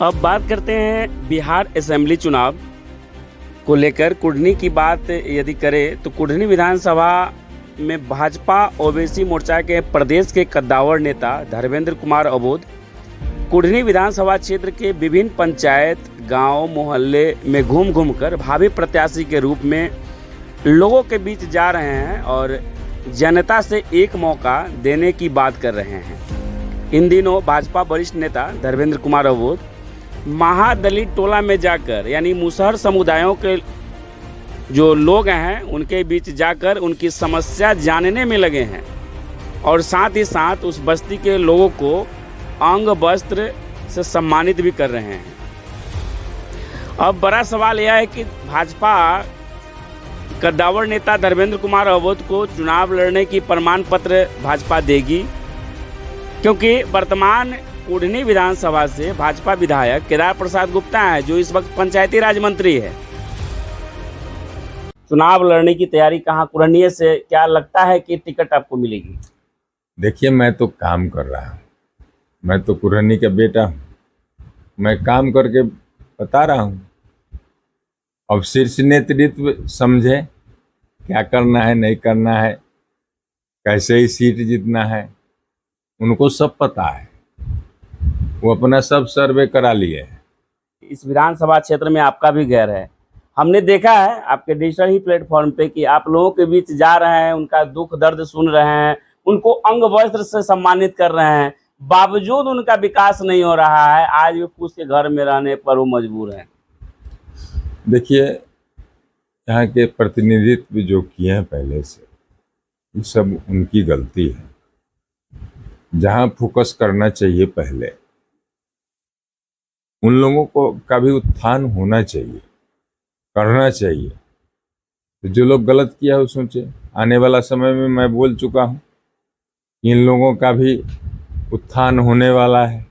अब बात करते हैं बिहार असेंबली चुनाव को लेकर। कुढ़नी की बात यदि करें तो कुढ़नी विधानसभा में भाजपा ओबीसी मोर्चा के प्रदेश के कद्दावर नेता धर्मेंद्र कुमार अबोध कुढ़नी विधानसभा क्षेत्र के विभिन्न पंचायत, गांव, मोहल्ले में घूम कर भावी प्रत्याशी के रूप में लोगों के बीच जा रहे हैं और जनता से एक मौका देने की बात कर रहे हैं। इन दिनों भाजपा वरिष्ठ नेता धर्मेंद्र कुमार अबोध महादलित टोला में जाकर यानी मुसहर समुदायों के जो लोग हैं उनके बीच जाकर उनकी समस्या जानने में लगे हैं और साथ ही साथ उस बस्ती के लोगों को अंग वस्त्र से सम्मानित भी कर रहे हैं। अब बड़ा सवाल यह है कि भाजपा कद्दावर नेता धर्मेंद्र कुमार अबोध को चुनाव लड़ने की प्रमाण पत्र भाजपा देगी, क्योंकि वर्तमान कुढ़नी विधानसभा से भाजपा विधायक केदार प्रसाद गुप्ता है जो इस वक्त पंचायती राज मंत्री है। चुनाव लड़ने की तैयारी कहाँ कुढ़नी से, क्या लगता है कि टिकट आपको मिलेगी? देखिए, मैं तो काम कर रहा हूँ, मैं तो कुढ़नी का बेटा हूँ, मैं काम करके बता रहा हूँ। अब शीर्ष नेतृत्व समझे क्या करना है, नहीं करना है, कैसे ही सीट जीतना है, उनको सब पता है, वो अपना सब सर्वे करा लिए है। इस विधानसभा क्षेत्र में आपका भी घर है, हमने देखा है आपके डिजिटल ही प्लेटफॉर्म पे कि आप लोगों के बीच जा रहे हैं, उनका दुख दर्द सुन रहे हैं, उनको अंग वस्त्र से सम्मानित कर रहे हैं, बावजूद उनका विकास नहीं हो रहा है। आज भी फूस के घर में रहने पर वो मजबूर हैं। देखिए, यहाँ के प्रतिनिधित्व जो किए हैं पहले से, ये सब उनकी गलती है। जहाँ फोकस करना चाहिए पहले, उन लोगों को का भी उत्थान होना चाहिए, करना चाहिए। तो जो लोग गलत किया है वो सोचे। आने वाला समय में मैं बोल चुका हूँ, इन लोगों का भी उत्थान होने वाला है।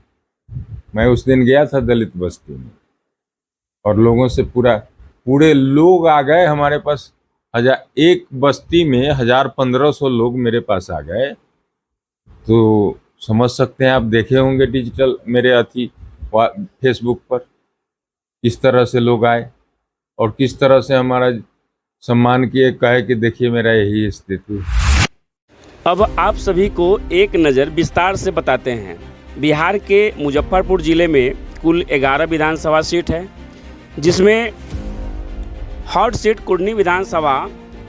मैं उस दिन गया था दलित बस्ती में और लोगों से पूरे लोग आ गए हमारे पास। एक बस्ती में 1000-1500 लोग मेरे पास आ गए। तो समझ सकते हैं, आप देखे होंगे डिजिटल मेरे फेसबुक पर किस तरह से लोग आए और किस तरह से हमारा सम्मान किए, कहे कि देखिए मेरा यही स्थिति। अब आप सभी को एक नज़र विस्तार से बताते हैं। बिहार के मुजफ्फरपुर ज़िले में कुल 11 विधानसभा सीट है, जिसमें हॉट सीट कुढ़नी विधानसभा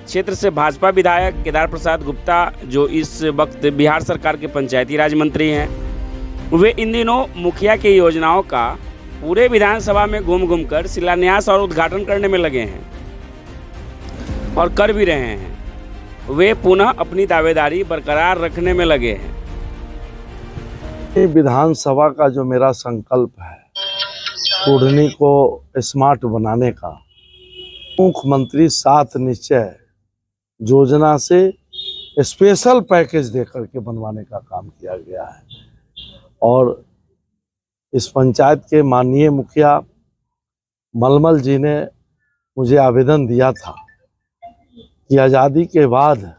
क्षेत्र से भाजपा विधायक केदार प्रसाद गुप्ता, जो इस वक्त बिहार सरकार के पंचायती राज मंत्री हैं, वे इन दिनों मुखिया की योजनाओं का पूरे विधानसभा में घूम कर शिलान्यास और उद्घाटन करने में लगे हैं और कर भी रहे हैं। वे पुनः अपनी दावेदारी बरकरार रखने में लगे हैं। विधानसभा का जो मेरा संकल्प है कुढ़नी को स्मार्ट बनाने का, मुख्यमंत्री 7 निश्चय योजना से स्पेशल पैकेज देकर के बनवाने का काम किया गया है। और इस पंचायत के माननीय मुखिया मलमल जी ने मुझे आवेदन दिया था कि आज़ादी के बाद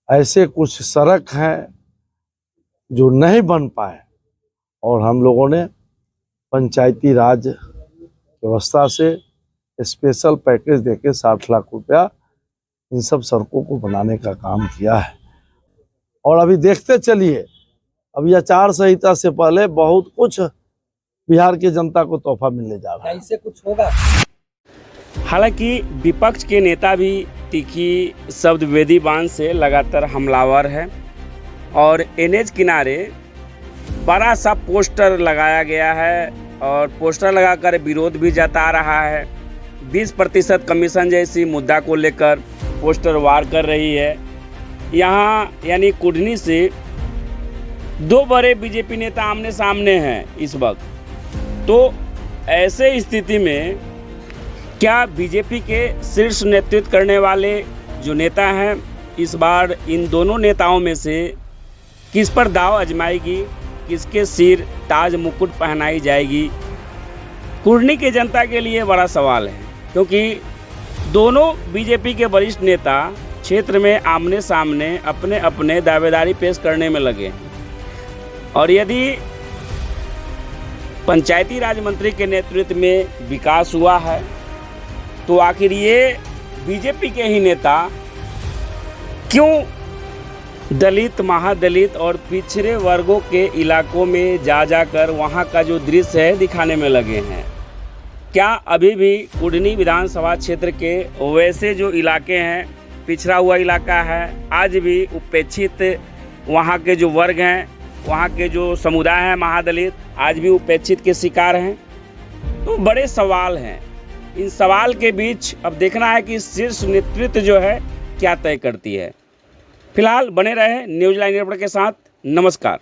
ऐसे कुछ सड़क हैं जो नहीं बन पाए और हम लोगों ने पंचायती राज व्यवस्था से स्पेशल पैकेज देके 60 लाख रुपया इन सब सड़कों को बनाने का काम किया है। और अभी देखते चलिए, अभी आचार संहिता से पहले बहुत कुछ बिहार की जनता को तोहफा मिलने जा रहा है। ऐसे कुछ होगा। हालांकि विपक्ष के नेता भी तीखी शब्द वेदी बांध से लगातार हमलावर है और एनएच किनारे बड़ा सा पोस्टर लगाया गया है और पोस्टर लगाकर विरोध भी जता रहा है। 20% कमीशन जैसी मुद्दा को लेकर पोस्टर वार कर रही है। यहाँ यानी कुढ़नी से 2 बड़े बीजेपी नेता आमने सामने हैं इस वक्त। तो ऐसे स्थिति में क्या बीजेपी के शीर्ष नेतृत्व करने वाले जो नेता हैं, इस बार इन दोनों नेताओं में से किस पर दाव आजमाएगी, किसके सिर ताज मुकुट पहनाई जाएगी, कुढ़नी की जनता के लिए बड़ा सवाल है। क्योंकि दोनों बीजेपी के वरिष्ठ नेता क्षेत्र में आमने सामने अपने अपने दावेदारी पेश करने में लगे हैं और यदि पंचायती राज मंत्री के नेतृत्व में विकास हुआ है, तो आखिर ये बीजेपी के ही नेता क्यों दलित, महादलित और पिछड़े वर्गों के इलाकों में जाकर वहाँ का जो दृश्य है दिखाने में लगे हैं? क्या अभी भी कुढ़नी विधानसभा क्षेत्र के वैसे जो इलाके हैं, पिछड़ा हुआ इलाका है, आज भी उपेक्षित वहाँ के जो वर्ग हैं, वहाँ के जो समुदाय हैं महादलित, आज भी उपेक्षित के शिकार हैं? तो बड़े सवाल हैं। इन सवाल के बीच अब देखना है कि शीर्ष नेतृत्व जो है क्या तय करती है। फिलहाल बने रहे न्यूज़ लाइन रिपोर्टर के साथ। नमस्कार।